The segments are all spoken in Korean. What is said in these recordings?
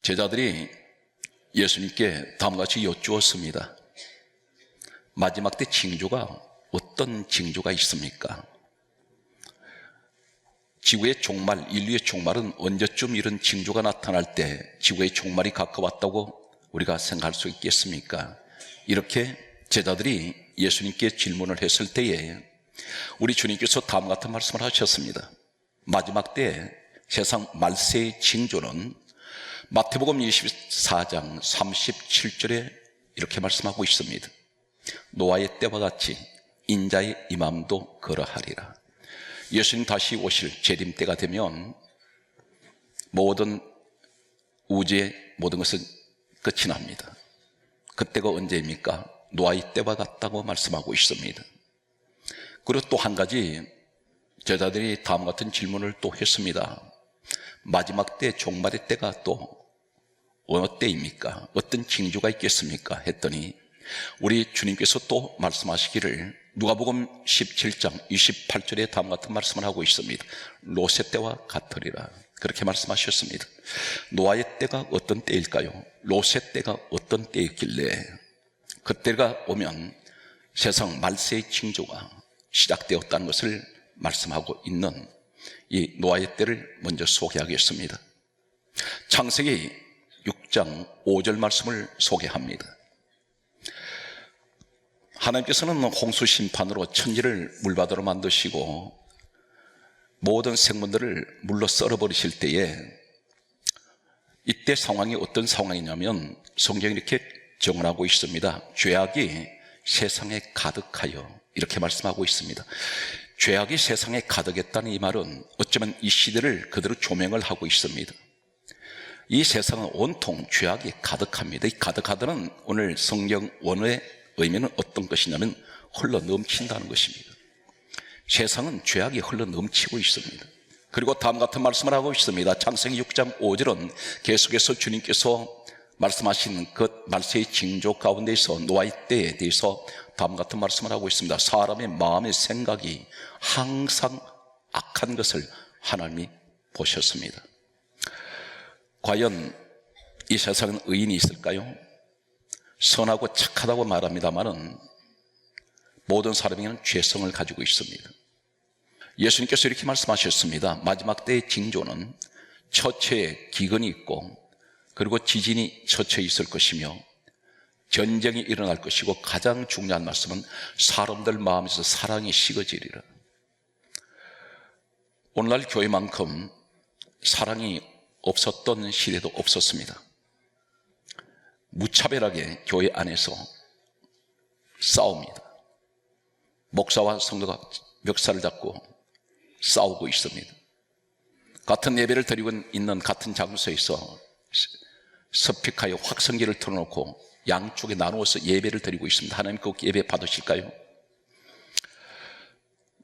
제자들이 예수님께 다음과 같이 여쭈었습니다. 마지막 때 징조가 어떤 징조가 있습니까? 지구의 종말, 인류의 종말은 언제쯤 이런 징조가 나타날 때 지구의 종말이 가까웠다고 우리가 생각할 수 있겠습니까? 이렇게 제자들이 예수님께 질문을 했을 때에 우리 주님께서 다음과 같은 말씀을 하셨습니다. 마지막 때 세상 말세의 징조는 마태복음 24장 37절에 이렇게 말씀하고 있습니다. 노아의 때와 같이 인자의 임함도 그러하리라. 예수님 다시 오실 재림 때가 되면 모든 우주의 모든 것은 끝이 납니다. 그때가 언제입니까? 노아의 때와 같다고 말씀하고 있습니다. 그리고 또 한 가지 제자들이 다음 같은 질문을 또 했습니다. 마지막 때 종말의 때가 또 어느 때입니까? 어떤 징조가 있겠습니까? 했더니 우리 주님께서 또 말씀하시기를 누가복음 17장 28절에 다음 같은 말씀을 하고 있습니다. 롯의 때와 같으리라. 그렇게 말씀하셨습니다. 노아의 때가 어떤 때일까요? 롯의 때가 어떤 때였길래 그때가 오면 세상 말세의 징조가 시작되었다는 것을 말씀하고 있는 이 노아의 때를 먼저 소개하겠습니다. 창세기 6장 5절 말씀을 소개합니다. 하나님께서는 홍수 심판으로 천지를 물바다로 만드시고 모든 생물들을 물로 썰어버리실 때에 이때 상황이 어떤 상황이냐면 성경이 이렇게 정언하고 있습니다. 죄악이 세상에 가득하여 이렇게 말씀하고 있습니다. 죄악이 세상에 가득했다는 이 말은 어쩌면 이 시대를 그대로 조명을 하고 있습니다. 이 세상은 온통 죄악이 가득합니다. 이 가득하다는 오늘 성경 원어의 의미는 어떤 것이냐면 흘러 넘친다는 것입니다. 세상은 죄악이 흘러 넘치고 있습니다. 그리고 다음 같은 말씀을 하고 있습니다. 창세기 6장 5절은 계속해서 주님께서 말씀하신 그 말세의 징조 가운데서 노아의 때에 대해서 다음 같은 말씀을 하고 있습니다. 사람의 마음의 생각이 항상 악한 것을 하나님이 보셨습니다. 과연 이 세상은 의인이 있을까요? 선하고 착하다고 말합니다마는 모든 사람에게는 죄성을 가지고 있습니다. 예수님께서 이렇게 말씀하셨습니다. 마지막 때의 징조는 처처에 기근이 있고 그리고 지진이 처처에 있을 것이며 전쟁이 일어날 것이고 가장 중요한 말씀은 사람들 마음에서 사랑이 식어지리라. 오늘날 교회만큼 사랑이 없었던 시대도 없었습니다. 무차별하게 교회 안에서 싸웁니다. 목사와 성도가 멱살을 잡고 싸우고 있습니다. 같은 예배를 드리고 있는 같은 장소에서 스피커에 확성기를 틀어놓고 양쪽에 나누어서 예배를 드리고 있습니다. 하나님 그 예배 받으실까요?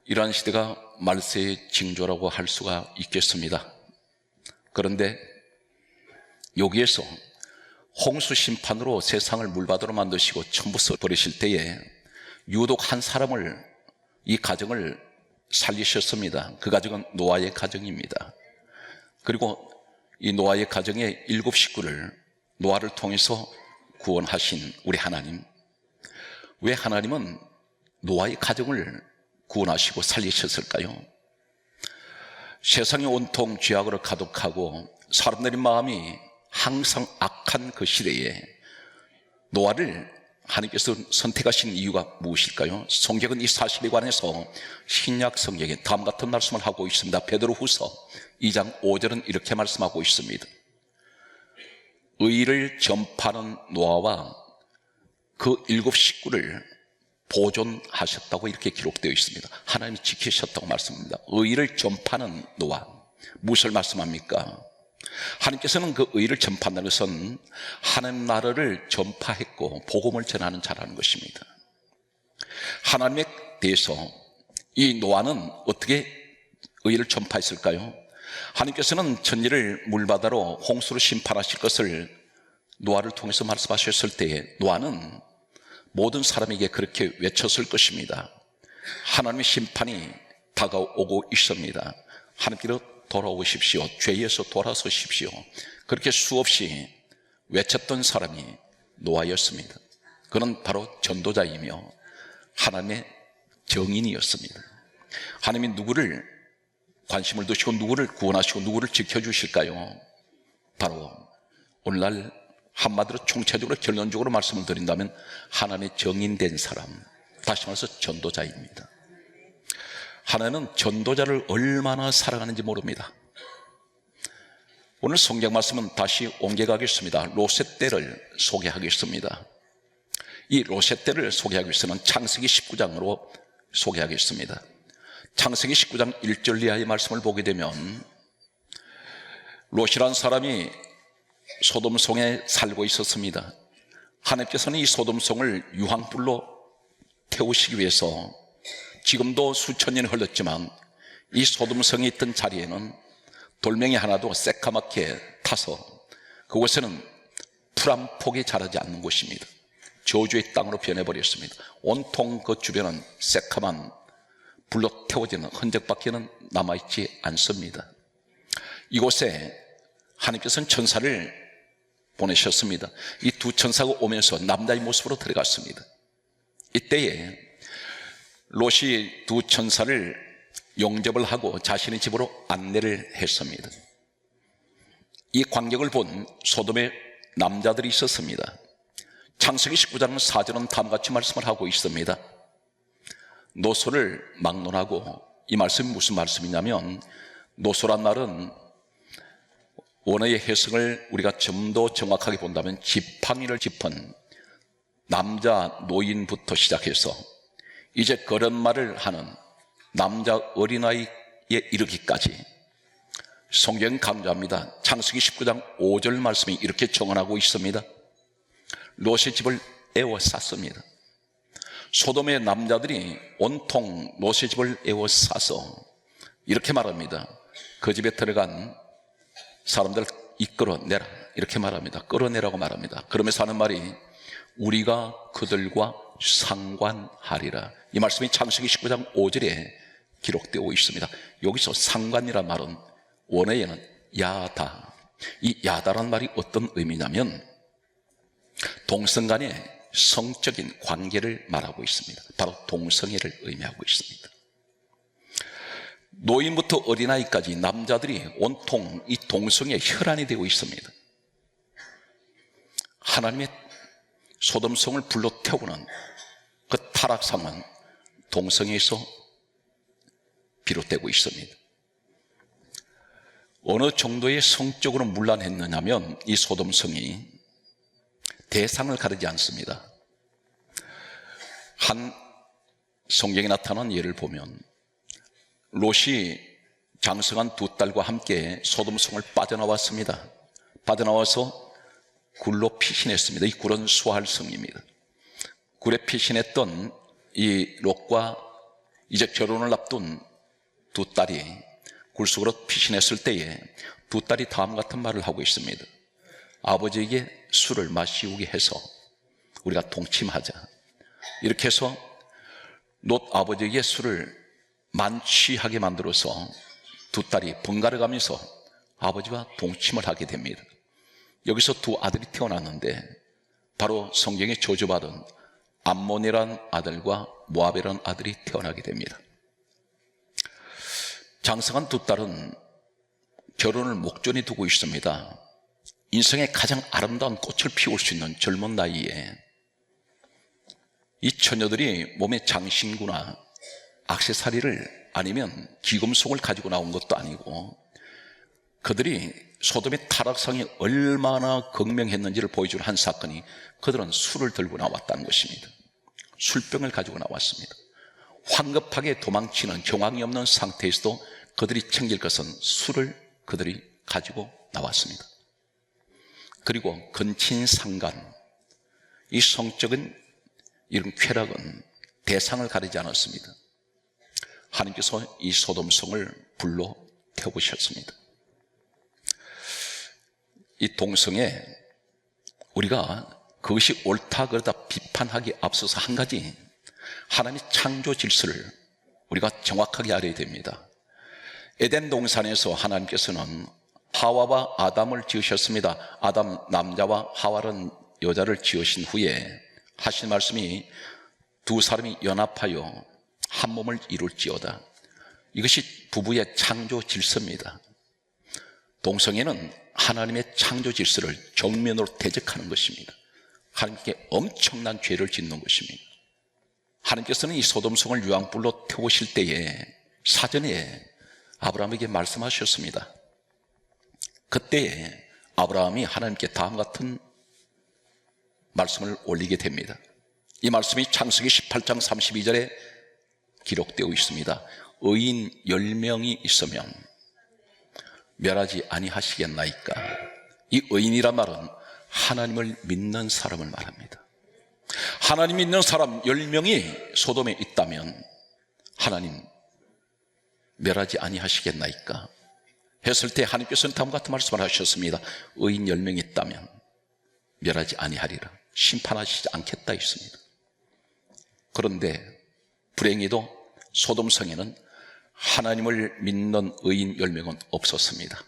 이러한 시대가 말세의 징조라고 할 수가 있겠습니다. 그런데 여기에서 홍수 심판으로 세상을 물바다로 만드시고 전부 써버리실 때에 유독 한 사람을, 이 가정을 살리셨습니다. 그 가정은 노아의 가정입니다. 그리고 이 노아의 가정의 7 식구를 노아를 통해서 구원하신 우리 하나님, 왜 하나님은 노아의 가정을 구원하시고 살리셨을까요? 세상이 온통 죄악으로 가득하고 사람들의 마음이 항상 악한 그 시대에 노아를 하나님께서 선택하신 이유가 무엇일까요? 성경은 이 사실에 관해서 신약 성경에 다음 같은 말씀을 하고 있습니다. 베드로후서 2장 5절은 이렇게 말씀하고 있습니다. 의를 전파하는 노아와 그 7 식구를 보존하셨다고 이렇게 기록되어 있습니다. 하나님이 지키셨다고 말씀합니다. 의를 전파하는 노아, 무엇을 말씀합니까? 하나님께서는 그 의를 전파한다는 것은 하나님 나라를 전파했고 복음을 전하는 자라는 것입니다. 하나님에 대해서 이 노아는 어떻게 의를 전파했을까요? 하나님께서는 천지를 물바다로 홍수로 심판하실 것을 노아를 통해서 말씀하셨을 때에 노아는 모든 사람에게 그렇게 외쳤을 것입니다. 하나님의 심판이 다가오고 있습니다. 하나님께로 돌아오십시오. 죄에서 돌아서십시오. 그렇게 수없이 외쳤던 사람이 노아였습니다. 그는 바로 전도자이며 하나님의 정인이었습니다. 하나님이 누구를 관심을 두시고 누구를 구원하시고 누구를 지켜주실까요? 바로 오늘날 한마디로 총체적으로 결론적으로 말씀을 드린다면 하나님의 정인된 사람, 다시 말해서 전도자입니다. 하나님은 전도자를 얼마나 사랑하는지 모릅니다. 오늘 성경 말씀은 다시 옮겨가겠습니다. 롯의 때를 소개하겠습니다. 이 롯의 때를 소개하기 위해서는 창세기 19장으로 소개하겠습니다. 창세기 19장 1절 이하의 말씀을 보게 되면 롯이라는 사람이 소돔성에 살고 있었습니다. 하나님께서는 이 소돔성을 유황불로 태우시기 위해서 지금도 수천 년이 흘렀지만 이 소돔성에 있던 자리에는 돌멩이 하나도 새까맣게 타서 그곳에는 풀 한 폭이 자라지 않는 곳입니다. 저주의 땅으로 변해버렸습니다. 온통 그 주변은 새까만 불로 태워지는 흔적밖에는 남아있지 않습니다. 이곳에 하나님께서는 천사를 보내셨습니다. 이 두 천사가 오면서 남자의 모습으로 들어갔습니다. 이때에 롯이 두 천사를 영접을 하고 자신의 집으로 안내를 했습니다. 이 광경을 본 소돔의 남자들이 있었습니다. 창세기 19장 4절은 다음같이 말씀을 하고 있습니다. 노소를 막론하고, 이 말씀이 무슨 말씀이냐면 노소란 말은 원어의 해석을 우리가 좀 더 정확하게 본다면 지팡이를 짚은 남자 노인부터 시작해서 이제 걸음마를 하는 남자 어린아이에 이르기까지 성경 강조합니다. 창세기 19장 5절 말씀이 이렇게 정언하고 있습니다. 롯의 집을 에워쌌습니다. 소돔의 남자들이 온통 롯의 집을 에워싸서 이렇게 말합니다. 그 집에 들어간 사람들 이끌어내라, 이렇게 말합니다. 끌어내라고 말합니다. 그러면서 하는 말이 우리가 그들과 상관하리라. 이 말씀이 창세기 19장 5절에 기록되어 있습니다. 여기서 상관이란 말은 원어에는 야다, 이 야다란 말이 어떤 의미냐면 동성 간의 성적인 관계를 말하고 있습니다. 바로 동성애를 의미하고 있습니다. 노인부터 어린아이까지 남자들이 온통 이 동성애의 혈안이 되고 있습니다. 하나님의 소돔성을 불러 태우는 그 타락상은 동성애에서 비롯되고 있습니다. 어느 정도의 성적으로 문란했느냐면 이 소돔성이 대상을 가리지 않습니다. 한 성경에 나타난 예를 보면 롯이 장성한 두 딸과 함께 소돔성을 빠져나왔습니다. 빠져나와서 굴로 피신했습니다. 이 굴은 수할성입니다. 굴에 피신했던 이 롯과 이제 결혼을 앞둔 두 딸이 굴속으로 피신했을 때에 두 딸이 다음 같은 말을 하고 있습니다. 아버지에게 술을 마시우게 해서 우리가 동침하자. 이렇게 해서 롯 아버지에게 술을 만취하게 만들어서 두 딸이 번갈아 가면서 아버지와 동침을 하게 됩니다. 여기서 두 아들이 태어났는데 바로 성경에 저주받은 암몬이라는 아들과 모압이라는 아들이 태어나게 됩니다. 장성한 두 딸은 결혼을 목전에 두고 있습니다. 인생의 가장 아름다운 꽃을 피울 수 있는 젊은 나이에 이 처녀들이 몸에 장신구나 액세서리를 아니면 귀금속을 가지고 나온 것도 아니고 그들이 소돔의 타락상이 얼마나 극명했는지를 보여주는 한 사건이 그들은 술을 들고 나왔다는 것입니다. 술병을 가지고 나왔습니다. 황급하게 도망치는 경황이 없는 상태에서도 그들이 챙길 것은 술을 그들이 가지고 나왔습니다. 그리고 근친상간, 이 성적인 이런 쾌락은 대상을 가리지 않았습니다. 하나님께서 이 소돔성을 불러 태우셨습니다. 이 동성에 우리가 그것이 옳다 그러다 비판하기 앞서서 한 가지 하나님의 창조 질서를 우리가 정확하게 알아야 됩니다. 에덴 동산에서 하나님께서는 하와와 아담을 지으셨습니다. 아담 남자와 하와는 여자를 지으신 후에 하신 말씀이 두 사람이 연합하여 한 몸을 이룰지어다. 이것이 부부의 창조 질서입니다. 동성애는 하나님의 창조 질서를 정면으로 대적하는 것입니다. 하나님께 엄청난 죄를 짓는 것입니다. 하나님께서는 이 소돔성을 유황불로 태우실 때에 사전에 아브라함에게 말씀하셨습니다. 그때에 아브라함이 하나님께 다음과 같은 말씀을 올리게 됩니다. 이 말씀이 창세기 18장 32절에 기록되어 있습니다. 의인 10명이 있으면 멸하지 아니하시겠나이까. 이 의인이란 말은 하나님을 믿는 사람을 말합니다. 하나님 믿는 사람 10명이 소돔에 있다면 하나님 멸하지 아니하시겠나이까 했을 때 하나님께서는 다음과 같은 말씀을 하셨습니다. 의인 10명이 있다면 멸하지 아니하리라. 심판하시지 않겠다 했습니다. 그런데 불행히도 소돔성에는 하나님을 믿는 의인 10명은 없었습니다.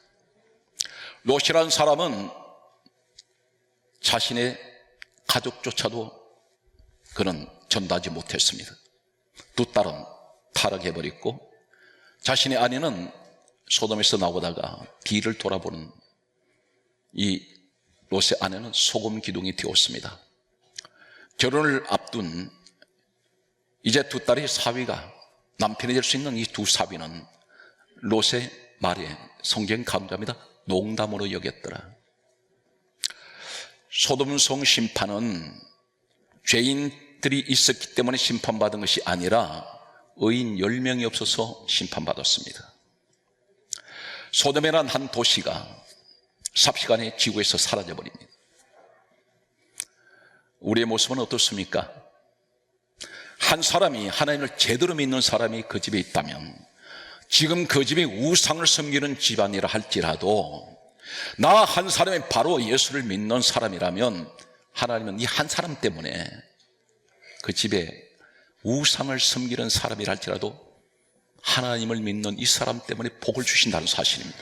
롯이라는 사람은 자신의 가족조차도 그는 전도하지 못했습니다. 두 딸은 타락해버렸고 자신의 아내는 소돔에서 나오다가 뒤를 돌아보는 이 롯의 아내는 소금 기둥이 되었습니다. 결혼을 앞둔 이제 두 딸의 사위가 남편이 될 수 있는 이 두 사위는 롯의 말에 성경 강조합니다. 농담으로 여겼더라. 소돔성 심판은 죄인들이 있었기 때문에 심판받은 것이 아니라 의인 10명이 없어서 심판받았습니다. 소돔이라는 한 도시가 삽시간에 지구에서 사라져버립니다. 우리의 모습은 어떻습니까? 한 사람이 하나님을 제대로 믿는 사람이 그 집에 있다면 지금 그 집이 우상을 섬기는 집안이라 할지라도 나 한 사람이 바로 예수를 믿는 사람이라면 하나님은 이 한 사람 때문에 그 집에 우상을 섬기는 사람이라 할지라도 하나님을 믿는 이 사람 때문에 복을 주신다는 사실입니다.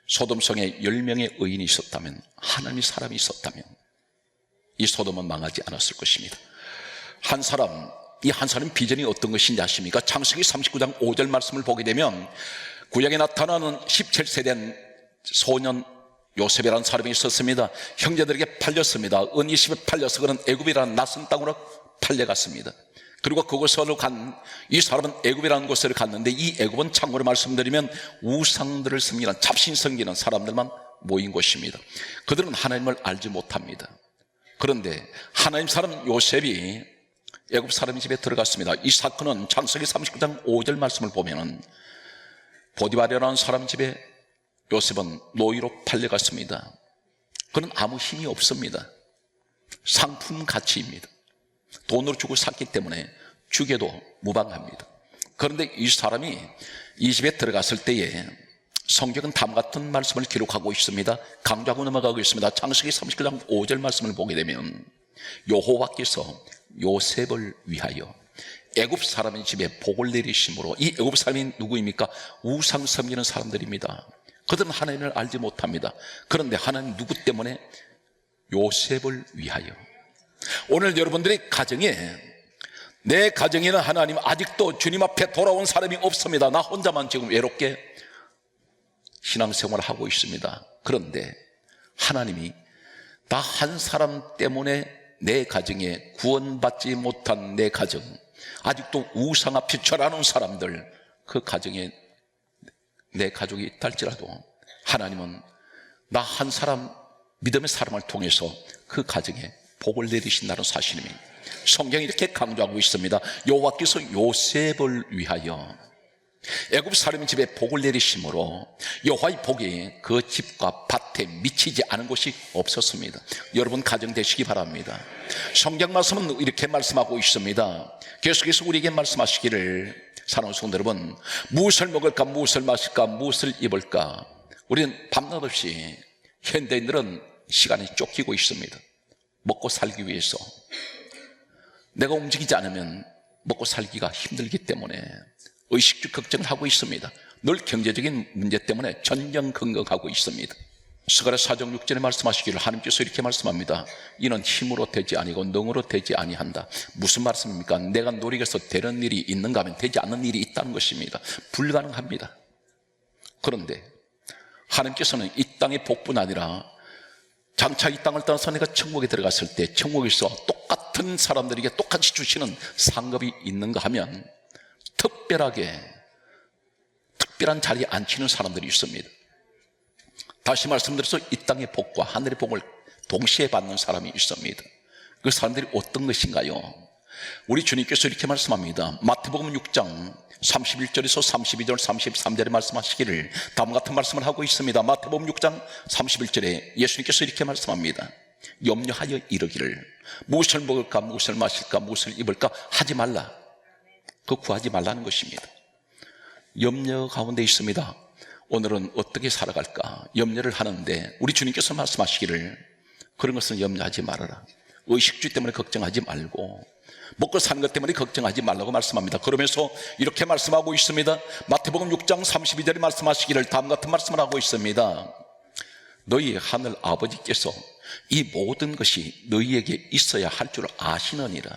소돔성에 10명의 의인이 있었다면, 하나님의 사람이 있었다면 이 소돔은 망하지 않았을 것입니다. 한 사람, 이 한 사람의 비전이 어떤 것인지 아십니까? 창세기 39장 5절 말씀을 보게 되면 구약에 나타나는 17세 된 소년 요셉이라는 사람이 있었습니다. 형제들에게 팔렸습니다. 은 20에 팔려서 그는 애굽이라는 낯선 땅으로 팔려갔습니다. 그리고 그곳으로 간 이 사람은 애굽이라는 곳을 갔는데 이 애굽은 참고로 말씀드리면 우상들을 섬기는, 잡신 섬기는 사람들만 모인 곳입니다. 그들은 하나님을 알지 못합니다. 그런데 하나님 사람 요셉이 애굽 사람의 집에 들어갔습니다. 이 사건은 창세기 39장 5절 말씀을 보면은 보디발이라는 사람 집에 요셉은 노예로 팔려갔습니다. 그는 아무 힘이 없습니다. 상품 가치입니다. 돈으로 주고 샀기 때문에 죽여도 무방합니다. 그런데 이 사람이 이 집에 들어갔을 때에 성경은 다음과 같은 말씀을 기록하고 있습니다. 강조하고 넘어가고 있습니다. 창세기 39장 5절 말씀을 보게 되면 여호와께서 요셉을 위하여 애굽 사람의 집에 복을 내리심으로, 이 애굽 사람이 누구입니까? 우상 섬기는 사람들입니다. 그들은 하나님을 알지 못합니다. 그런데 하나님 누구 때문에? 요셉을 위하여. 오늘 여러분들의 가정에, 내 가정에는 하나님 아직도 주님 앞에 돌아온 사람이 없습니다. 나 혼자만 지금 외롭게 신앙생활을 하고 있습니다. 그런데 하나님이 나 한 사람 때문에 내 가정에 구원받지 못한 내 가정, 아직도 우상 앞에 절하는 사람들, 그 가정에 내 가족이 있다 할지라도 하나님은 나 한 사람, 믿음의 사람을 통해서 그 가정에 복을 내리신다는 사실입니다. 성경이 이렇게 강조하고 있습니다. 여호와께서 요셉을 위하여 애굽 사람 집에 복을 내리심으로 여호와의 복이 그 집과 밭에 미치지 않은 곳이 없었습니다. 여러분 가정 되시기 바랍니다. 성경 말씀은 이렇게 말씀하고 있습니다. 계속해서 우리에게 말씀하시기를, 사랑하는 성도 여러분, 무엇을 먹을까, 무엇을 마실까, 무엇을 입을까. 우리는 밤낮 없이, 현대인들은 시간이 쫓기고 있습니다. 먹고 살기 위해서. 내가 움직이지 않으면 먹고 살기가 힘들기 때문에 의식주 걱정을 하고 있습니다. 늘 경제적인 문제 때문에 전전긍긍하고 있습니다. 스가랴 4장 6절에 말씀하시기를 하나님께서 이렇게 말씀합니다. 이는 힘으로 되지 아니고 능으로 되지 아니한다. 무슨 말씀입니까? 내가 노력해서 되는 일이 있는가 하면 되지 않는 일이 있다는 것입니다. 불가능합니다. 그런데 하나님께서는 이 땅의 복뿐 아니라 장차 이 땅을 떠나서 내가 천국에 들어갔을 때 천국에서 똑같은 사람들에게 똑같이 주시는 상급이 있는가 하면 특별한 자리에 앉히는 사람들이 있습니다. 다시 말씀드려서 이 땅의 복과 하늘의 복을 동시에 받는 사람이 있습니다. 그 사람들이 어떤 것인가요? 우리 주님께서 이렇게 말씀합니다. 마태복음 6장 31절에서 32절 33절에 말씀하시기를 다음 같은 말씀을 하고 있습니다. 마태복음 6장 31절에 예수님께서 이렇게 말씀합니다. 염려하여 이르기를 무엇을 먹을까 무엇을 마실까 무엇을 입을까 하지 말라. 그 구하지 말라는 것입니다. 염려 가운데 있습니다. 오늘은 어떻게 살아갈까 염려를 하는데 우리 주님께서 말씀하시기를 그런 것은 염려하지 말아라. 의식주 때문에 걱정하지 말고 먹고 사는 것 때문에 걱정하지 말라고 말씀합니다. 그러면서 이렇게 말씀하고 있습니다. 마태복음 6장 32절에 말씀하시기를 다음 같은 말씀을 하고 있습니다. 너희 하늘 아버지께서 이 모든 것이 너희에게 있어야 할 줄 아시느니라.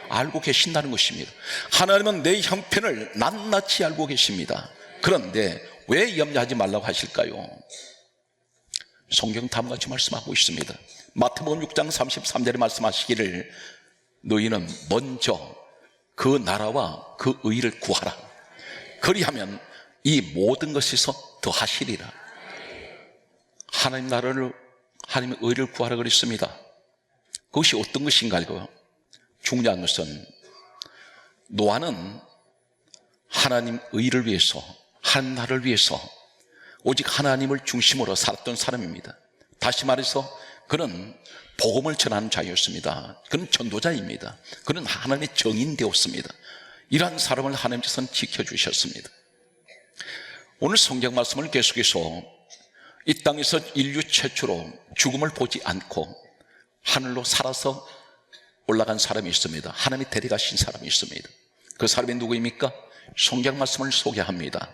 알고 계신다는 것입니다. 하나님은 내 형편을 낱낱이 알고 계십니다. 그런데 왜 염려하지 말라고 하실까요? 성경 다음같이 말씀하고 있습니다. 마태복음 6장 33절에 말씀하시기를 너희는 먼저 그 나라와 그 의를 구하라. 그리하면 이 모든 것에서 더하시리라. 하나님 나라를 하나님의 의를 구하라 그랬습니다. 그것이 어떤 것인가요? 중요한 것은 노아는 하나님 의를 위해서 한 나라를 위해서 오직 하나님을 중심으로 살았던 사람입니다. 다시 말해서 그는 복음을 전하는 자였습니다. 그는 전도자입니다. 그는 하나님의 정인 되었습니다. 이러한 사람을 하나님께서는 지켜주셨습니다. 오늘 성경 말씀을 계속해서 이 땅에서 인류 최초로 죽음을 보지 않고 하늘로 살아서 올라간 사람이 있습니다. 하나님이 데려가신 사람이 있습니다. 그 사람이 누구입니까? 성경 말씀을 소개합니다.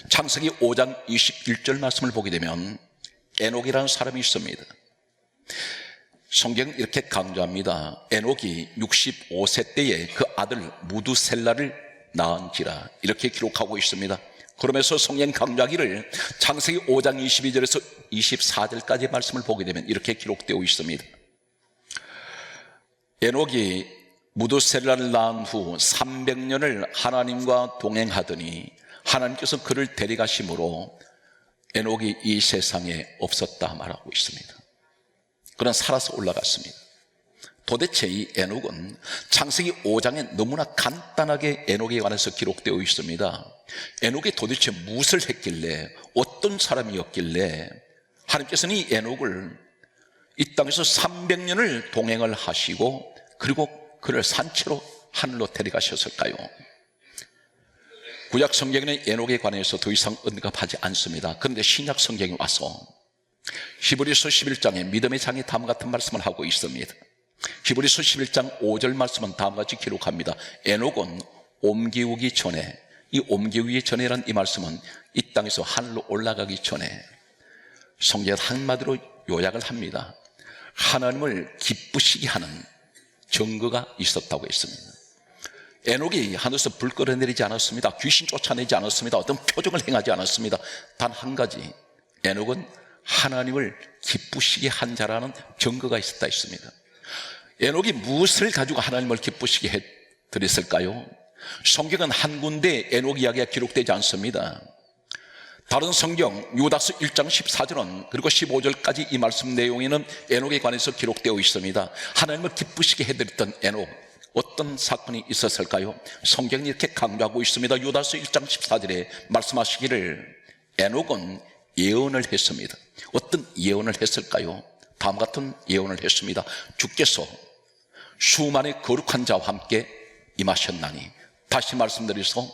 창세기 5장 21절 말씀을 보게 되면 에녹이라는 사람이 있습니다. 성경은 이렇게 강조합니다. 에녹이 65세 때에 그 아들 무두셀라를 낳은지라 이렇게 기록하고 있습니다. 그러면서 성경 강조하기를 창세기 5장 22절에서 24절까지 말씀을 보게 되면 이렇게 기록되어 있습니다. 에녹이 무두셀라를 낳은 후 300년을 하나님과 동행하더니 하나님께서 그를 데려가심으로 에녹이 이 세상에 없었다 말하고 있습니다. 그는 살아서 올라갔습니다. 도대체 이 에녹은 창세기 5장에 너무나 간단하게 에녹에 관해서 기록되어 있습니다. 에녹이 도대체 무엇을 했길래 어떤 사람이었길래 하나님께서는 이 에녹을 이 땅에서 300년을 동행을 하시고 그리고 그를 산채로 하늘로 데려가셨을까요? 구약 성경에는 에녹에 관해서 더 이상 언급하지 않습니다. 그런데 신약 성경에 와서 히브리서 11장에 믿음의 장이 다음 같은 말씀을 하고 있습니다. 히브리서 11장 5절 말씀은 다음같이 기록합니다. 에녹은 옮기우기 전에, 이 옮기우기 전에라는 이 말씀은 이 땅에서 하늘로 올라가기 전에 성경 한마디로 요약을 합니다. 하나님을 기쁘시게 하는 증거가 있었다고 했습니다. 에녹이 하늘에서 불 끌어내리지 않았습니다. 귀신 쫓아내지 않았습니다. 어떤 표적을 행하지 않았습니다. 단 한 가지, 에녹은 하나님을 기쁘시게 한 자라는 증거가 있었다 했습니다. 에녹이 무엇을 가지고 하나님을 기쁘시게 해드렸을까요? 성경은 한 군데 에녹 이야기가 기록되지 않습니다. 다른 성경 유다서 1장 14절은 그리고 15절까지 이 말씀 내용에는 에녹에 관해서 기록되어 있습니다. 하나님을 기쁘시게 해드렸던 에녹, 어떤 사건이 있었을까요? 성경이 이렇게 강조하고 있습니다. 유다서 1장 14절에 말씀하시기를 에녹은 예언을 했습니다. 어떤 예언을 했을까요? 다음 같은 예언을 했습니다. 주께서 수많은 거룩한 자와 함께 임하셨나니, 다시 말씀드려서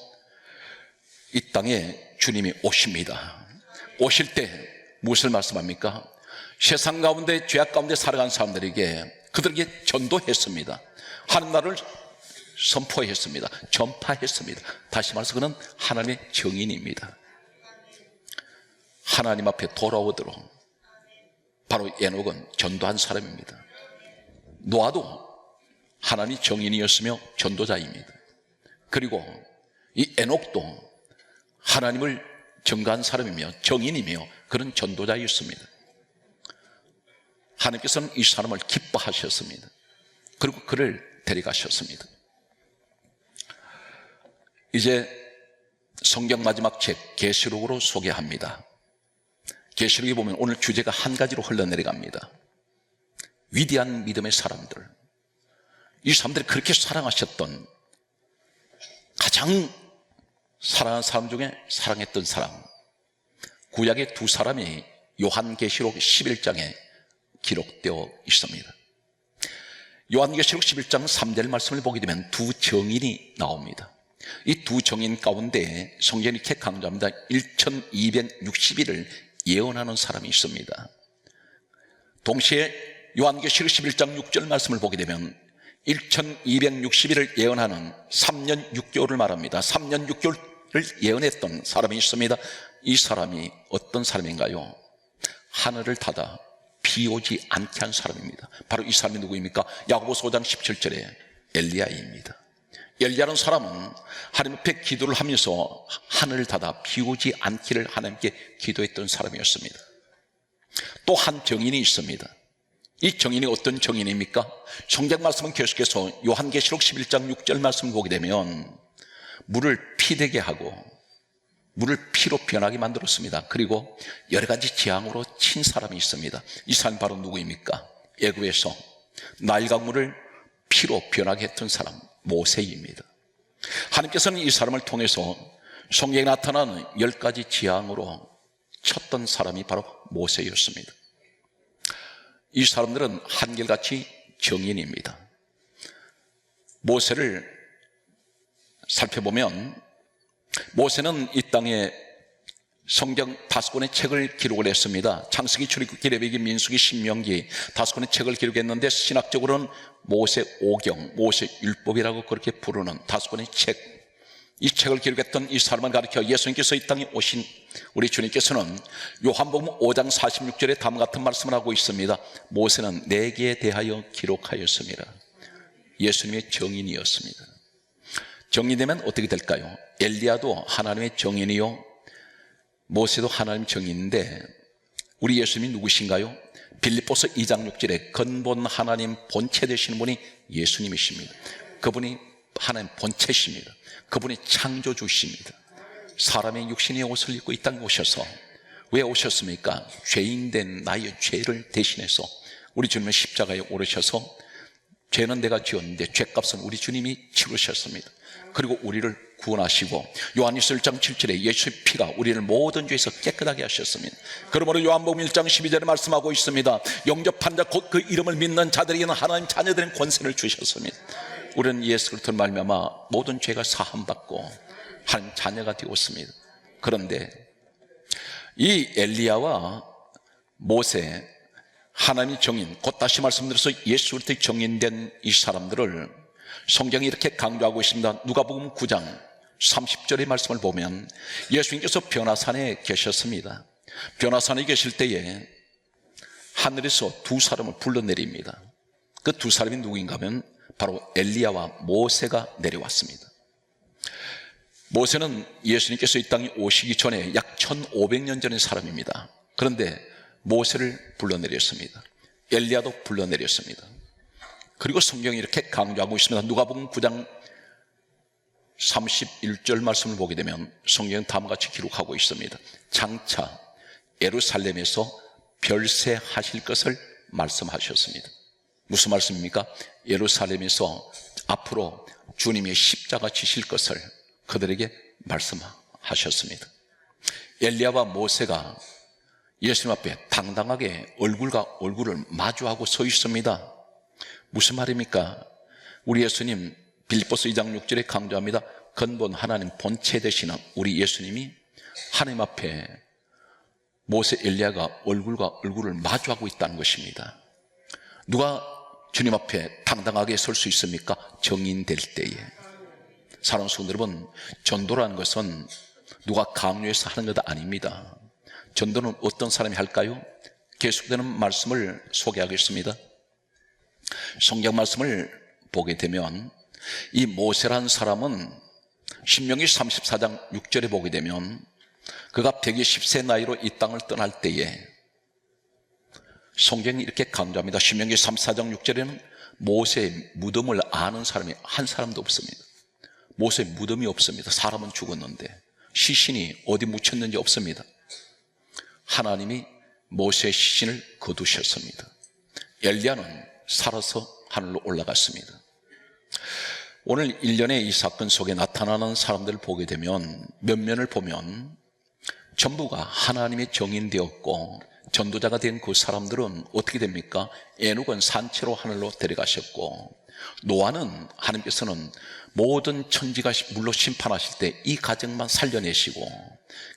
이 땅에 주님이 오십니다. 오실 때 무엇을 말씀합니까? 세상 가운데 죄악 가운데 살아간 사람들에게 그들에게 전도했습니다. 하는 나라를 선포했습니다. 전파했습니다. 다시 말해서 그는 하나님의 증인입니다. 하나님 앞에 돌아오도록 바로 에녹은 전도한 사람입니다. 노아도 하나님이 증인이었으며 전도자입니다. 그리고 이 에녹도 하나님을 증거한 사람이며 증인이며 그런 전도자였습니다. 하나님께서는 이 사람을 기뻐하셨습니다. 그리고 그를 데려가셨습니다. 이제 성경 마지막 책 계시록으로 소개합니다. 계시록에 보면 오늘 주제가 한 가지로 흘러내려갑니다. 위대한 믿음의 사람들, 이 사람들이 그렇게 사랑하셨던, 가장 사랑하는 사람 중에 사랑했던 사람, 구약의 두 사람이 요한계시록 11장에 기록되어 있습니다. 요한계시록 11장 3절 말씀을 보게 되면 두 정인이 나옵니다. 이 두 정인 가운데 성경이 이렇게 강조합니다. 1260일을 예언하는 사람이 있습니다. 동시에 요한계시록 11장 6절 말씀을 보게 되면 1260일을 예언하는 3년 6개월을 말합니다. 3년 6개월을 예언했던 사람이 있습니다. 이 사람이 어떤 사람인가요? 하늘을 닫아 비 오지 않게 한 사람입니다. 바로 이 사람이 누구입니까? 야고보서 5장 17절에 엘리야입니다. 엘리야라는 사람은 하나님 앞에 기도를 하면서 하늘을 닫아 비 오지 않기를 하나님께 기도했던 사람이었습니다. 또 한 정인이 있습니다. 이 정인이 어떤 정인입니까? 성경 말씀은 계속해서 요한계시록 11장 6절 말씀을 보게 되면 물을 피되게 하고 물을 피로 변하게 만들었습니다. 그리고 여러 가지 재앙으로 친 사람이 있습니다. 이 사람이 바로 누구입니까? 애굽에서 나일 강물을 피로 변하게 했던 사람, 모세입니다. 하나님께서는 이 사람을 통해서 성경에 나타나는 10가지 재앙으로 쳤던 사람이 바로 모세였습니다. 이 사람들은 한결같이 정인입니다. 모세를 살펴보면 모세는 이 땅에 성경 5권의 책을 기록을 했습니다. 창세기, 출애굽기, 레위기, 민수기, 신명기 5권의 책을 기록했는데 신학적으로는 모세 오경, 모세 율법이라고 그렇게 부르는 5권의 책, 이 책을 기록했던 이 사람을 가리켜 예수님께서 이 땅에 오신 우리 주님께서는 요한복음 5장 46절에 다음과 같은 말씀을 하고 있습니다. 모세는 내게 대하여 기록하였습니다. 예수님의 정인이었습니다. 정인되면 어떻게 될까요? 엘리야도 하나님의 정인이요, 모세도 하나님의 정인인데 우리 예수님이 누구신가요? 빌립보서 2장 6절에 근본 하나님 본체 되시는 분이 예수님이십니다. 그분이 하나님 본체십니다. 그분이 창조주십니다. 사람의 육신의 옷을 입고 이 땅에 오셔서 왜 오셨습니까? 죄인된 나의 죄를 대신해서 우리 주님은 십자가에 오르셔서 죄는 내가 지었는데 죄값은 우리 주님이 치르셨습니다. 그리고 우리를 구원하시고 요한일서 1장 7절에 예수의 피가 우리를 모든 죄에서 깨끗하게 하셨습니다. 그러므로 요한복음 1장 12절에 말씀하고 있습니다. 영접한 자 곧 그 이름을 믿는 자들에게는 하나님 자녀들의 권세를 주셨습니다. 우리는 예수 그리스도로 말미암아 모든 죄가 사함받고 하나님 자녀가 되었습니다. 그런데 이 엘리야와 모세, 하나님의 정인, 곧 다시 말씀드려서 예수 그리스도의 정인된 이 사람들을 성경이 이렇게 강조하고 있습니다. 누가복음 9장 30절의 말씀을 보면 예수님께서 변화산에 계셨습니다. 변화산에 계실 때에 하늘에서 두 사람을 불러내립니다. 그 두 사람이 누구인가 하면 바로 엘리야와 모세가 내려왔습니다. 모세는 예수님께서 이 땅에 오시기 전에 약 1500년 전의 사람입니다. 그런데 모세를 불러내렸습니다. 엘리야도 불러내렸습니다. 그리고 성경이 이렇게 강조하고 있습니다. 누가복음 9장 31절 말씀을 보게 되면 성경은 다음과 같이 기록하고 있습니다. 장차 예루살렘에서 별세하실 것을 말씀하셨습니다. 무슨 말씀입니까? 예루살렘에서 앞으로 주님의 십자가 지실 것을 그들에게 말씀하셨습니다. 엘리야와 모세가 예수님 앞에 당당하게 얼굴과 얼굴을 마주하고 서 있습니다. 무슨 말입니까? 우리 예수님 빌립보서 2장 6절에 강조합니다. 근본 하나님 본체 되시는 우리 예수님이 하나님 앞에 모세 엘리야가 얼굴과 얼굴을 마주하고 있다는 것입니다. 누가 주님 앞에 당당하게 설 수 있습니까? 정인될 때에. 사랑하는 성도 여러분, 전도라는 것은 누가 강요해서 하는 것 아닙니다. 전도는 어떤 사람이 할까요? 계속되는 말씀을 소개하겠습니다. 성경 말씀을 보게 되면 이 모세라는 사람은 신명기 34장 6절에 보게 되면 그가 120세 나이로 이 땅을 떠날 때에 성경이 이렇게 강조합니다. 신명기 34장 6절에는 모세의 무덤을 아는 사람이 한 사람도 없습니다. 모세의 무덤이 없습니다. 사람은 죽었는데 시신이 어디 묻혔는지 없습니다. 하나님이 모세의 시신을 거두셨습니다. 엘리야는 살아서 하늘로 올라갔습니다. 오늘 일련의 이 사건 속에 나타나는 사람들을 보게 되면 면면을 보면 전부가 하나님의 정인되었고 전도자가 된 그 사람들은 어떻게 됩니까? 에녹은 산채로 하늘로 데려가셨고 노아는 하나님께서는 모든 천지가 물로 심판하실 때 이 가정만 살려내시고,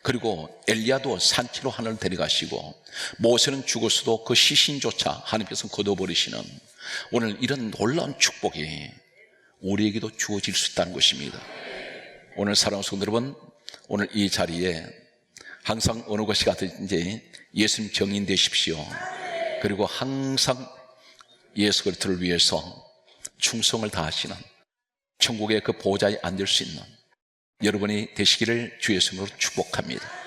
그리고 엘리야도 산채로 하늘을 데려가시고, 모세는 죽었어도 그 시신조차 하나님께서 거둬버리시는 오늘 이런 놀라운 축복이 우리에게도 주어질 수 있다는 것입니다. 오늘 사랑하는 성도 여러분, 오늘 이 자리에 항상 어느 것이 가든지 예수님 정인 되십시오. 그리고 항상 예수 그리스도를 위해서 충성을 다하시는 천국의 그 보좌에 앉을 수 있는 여러분이 되시기를 주 예수님으로 축복합니다.